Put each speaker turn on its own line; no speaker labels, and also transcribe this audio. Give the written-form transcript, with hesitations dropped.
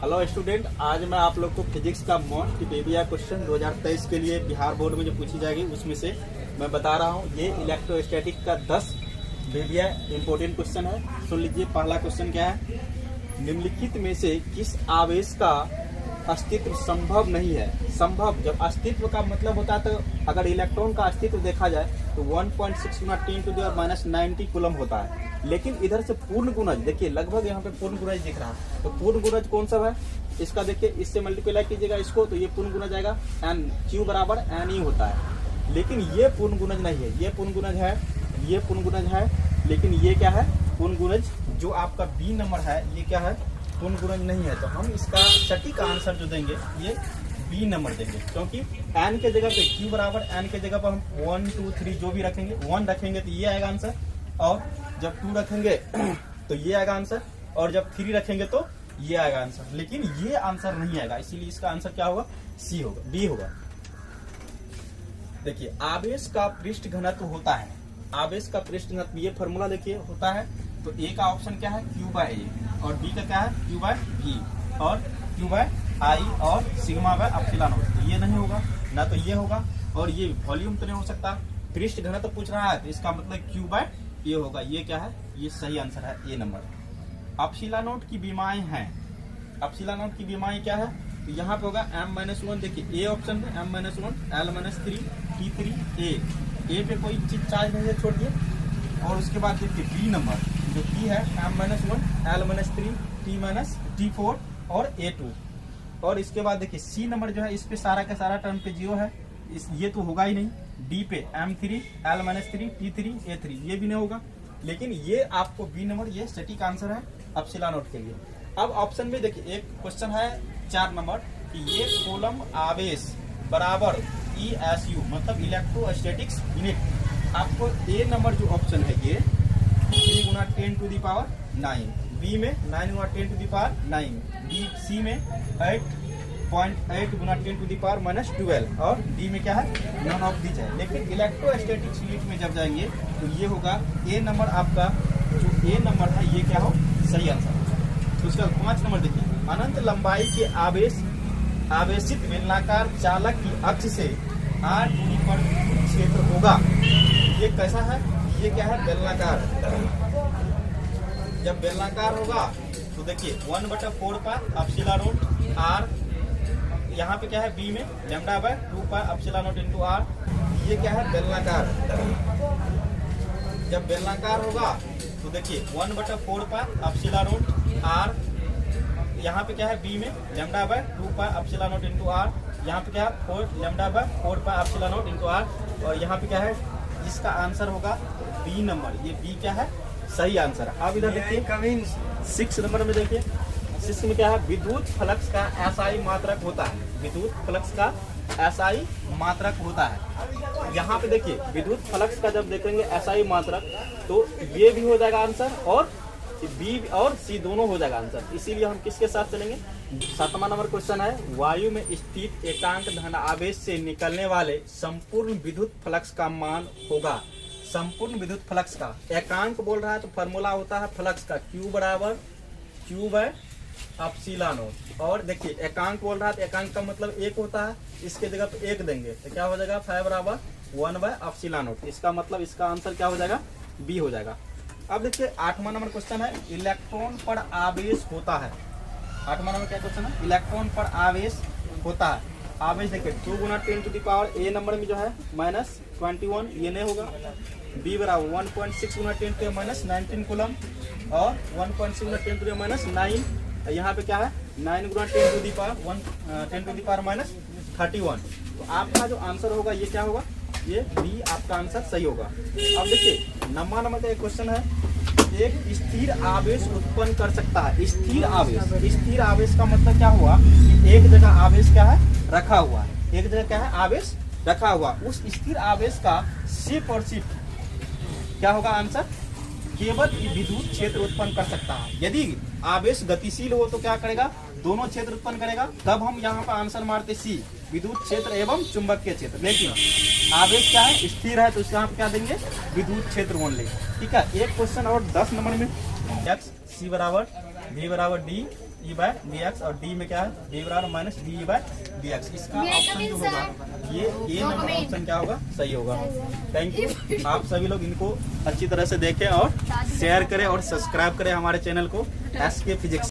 Hello student, आज मैं आप लोग को फिजिक्स का मोस्ट बेबिया क्वेश्चन 2023 के लिए बिहार बोर्ड में जो पूछी जाएगी उसमें से मैं बता रहा हूँ। ये इलेक्ट्रोस्टैटिक का 10 बेबिया इंपॉर्टेंट क्वेश्चन है। सुन लीजिए, पहला क्वेश्चन क्या है। निम्नलिखित में से किस आवेश का अस्तित्व संभव नहीं है। संभव, जब अस्तित्व का मतलब होता है तो अगर इलेक्ट्रॉन का अस्तित्व देखा जाए तो 1.6 गुना 10⁻⁻90 कूलम होता है। लेकिन इधर से पूर्ण गुणज देखिए, लगभग यहाँ पे पूर्ण गुणज दिख रहा है। तो पूर्ण गुणज कौन सा है इसका, देखिए इससे मल्टीप्लाई कीजिएगा इसको तो ये पूर्ण गुणज आएगा एन, क्यू बराबर एन ही होता है। लेकिन ये पूर्ण गुणज नहीं है, ये पूर्ण गुणज है, ये पूर्ण गुणज है। लेकिन ये क्या है, पूर्ण गुणज जो आपका बी नंबर है ये क्या है, पूर्ण गुणज नहीं है। तो हम इसका सटीक आंसर जो देंगे ये बी नंबर देंगे, क्योंकि एन के जगह पे क्यू बराबर एन के जगह पर हम 1 2 3 जो भी रखेंगे, 1 रखेंगे तो ये आएगा आंसर, और जब 2 रखेंगे तो ये आएगा आंसर, और जब 3 रखेंगे तो ये आएगा आंसर। लेकिन ये आंसर नहीं आएगा, इसीलिए इसका आंसर क्या होगा, सी होगा, बी होगा। देखिए, आवेश का पृष्ठ घनत्व होता है, आवेश का पृष्ठ घनत्व ये फॉर्मूला देखिए होता है। तो ए का ऑप्शन क्या है, क्यू बाय ए, और बी का क्या है, क्यू बाय बी, और क्यू बाय आई, और सिग्मा बाय एप्सिलॉन नॉट। तो ये नहीं होगा ना, तो ये होगा, और ये वॉल्यूम तो नहीं हो सकता। पृष्ठ घनत्व पूछ रहा है तो इसका मतलब क्यू बाय ये होगा। ये क्या है, ये सही आंसर है, ए नंबर। एप्सिलॉन नॉट की बीमाएं हैं, एप्सिलॉन नॉट की बीमाएं क्या है, तो यहाँ पे होगा m-1। देखिए ए ऑप्शन में m-1, l-3, t3 ए पे कोई चीज चार्ज नहीं है, छोड़ दिए। और उसके बाद देखिए बी नंबर जो बी है m-1, l-3, t-4 और a2। और इसके बाद देखिए सी नंबर जो है इस पे सारा का सारा टर्म पे 0 है, ये तो होगा ही नहीं। डी पे m3, l-3, t3, a3 ये भी नहीं होगा। लेकिन ये आपको बी नंबर ये सटीक आंसर है एप्सिलॉन नॉट के लिए। अब ऑप्शन में देखिए एक क्वेश्चन है 4 नंबर कि ये कूलम आवेश बराबर ESU मतलब इलेक्ट्रोस्टैटिक्स यूनिट। आपको ए नंबर जो ऑप्शन है ये 3 गुना 10⁻9, बी में 9 गुना 10⁻9, बी सी में 8.8 गुना 10⁻12, और डी में क्या है, नन ऑफ दीज है। लेकिन इलेक्ट्रोस्टैटिक्स यूनिट में जब जाएंगे तो ये होगा ए नंबर, आपका जो ए नंबर है ये क्या हो, सही आंसर। तो उसका 5 नंबर देखिए, अनंत लंबाई के आवेशित बेलनाकार चालक की अक्ष से 8 दूरी पर क्षेत्र होगा। ये कैसा है, ये क्या है, बेलनाकार। जब बेलनाकार होगा तो देखिए 1/4 पाई एप्सिलॉन नॉट आर, यहाँ पे क्या है बी में λ/2 pi epsilon nought into R. ये क्या है, बेलनाकार। जब बेलनाकार होगा तो देखिए 1/4 पाई एप्सिलॉन नॉट आर, यहाँ पे क्या है बी में λ/2 pi epsilon nought into R, यहाँ पे क्या है λ/4 pi epsilon nought into R, और यहाँ पे क्या है, इसका आंसर होगा बी नंबर। ये बी क्या है, सही आंसर है। अब इधर देखिए 6 नंबर में देखिए, 6 में क्या है, विद्युत फ्लक्स का SI मात्रक होता है, विद्युत फ्लक्स का SI मात्रक होता है। यहाँ पे देखिए विद्युत फ्लक्स का जब देखेंगे SI मात्रक तो ये भी हो जाएगा आंसर, और बी और सी दोनों हो जाएगा आंसर। इसीलिए हम किसके साथ चलेंगे, 7वां नंबर क्वेश्चन है, वायु में स्थित एकांक धन आवेश से निकलने वाले संपूर्ण विद्युत फ्लक्स का मान होगा। संपूर्ण विद्युत फ्लक्स का एकांक बोल रहा है तो फॉर्मूला होता है फ्लक्स का Q बराबर Q बाय एप्सिलॉन नॉट। और देखिए एकांक बोल रहा है तो एकांक का मतलब 1 होता है, इसके जगह पे 1 देंगे तो क्या हो जाएगा, 5 बराबर 1 बाय एप्सिलॉन नॉट। इसका मतलब इसका आंसर क्या हो जाएगा, बी हो जाएगा। अब देखिए 8वां नंबर क्वेश्चन है, इलेक्ट्रॉन पर आवेश होता है। 8वां नंबर क्या क्वेश्चन है, इलेक्ट्रॉन पर आवेश होता है। आवेश देखिए 2 गुना 10⁻, ए नंबर में जो है -21, ये नहीं होगा। बी बराबर 1.6 गुना 10⁻19 कूलम, और 1.6 गुना 10⁻9, यहाँ पे क्या है 9 गुना 10⁻31। तो आपका जो आंसर होगा ये क्या होगा, ये बी आपका आंसर सही होगा। अब देखिए 9वां नंबर का एक क्वेश्चन है, एक स्थिर आवेश उत्पन्न कर सकता है। स्थिर आवेश, स्थिर आवेश का मतलब क्या हुआ कि एक जगह आवेश क्या है, रखा हुआ है, एक जगह क्या है, आवेश रखा हुआ। उस स्थिर आवेश का शिफ्ट और शिफ्ट क्या होगा आंसर, केवल विद्युत क्षेत्र उत्पन्न कर सकता है। यदि आवेश गतिशील हो तो क्या करेगा, दोनों क्षेत्र उत्पन्न करेगा। तब हम यहाँ पर आंसर मारते सी, विद्युत क्षेत्र एवं चुंबकीय क्षेत्र। लेकिन आवेश क्या है, स्थिर है, तो इसका हम क्या देंगे, विद्युत क्षेत्र मान लेंगे। ठीक है, एक क्वेश्चन और 10 नंबर में, एक्स सी बराबर बी बराबर D E bye D x, और डी में क्या है ए बराबर minus D E bye D x. इसका ऑप्शन जो होगा ये ए नंबर ऑप्शन क्या होगा, सही होगा। Thank you. आप सभी लोग इनको अच्छी तरह से देखें और शेयर करें और सब्सक्राइब करें हमारे चैनल को SK फिजिक्स।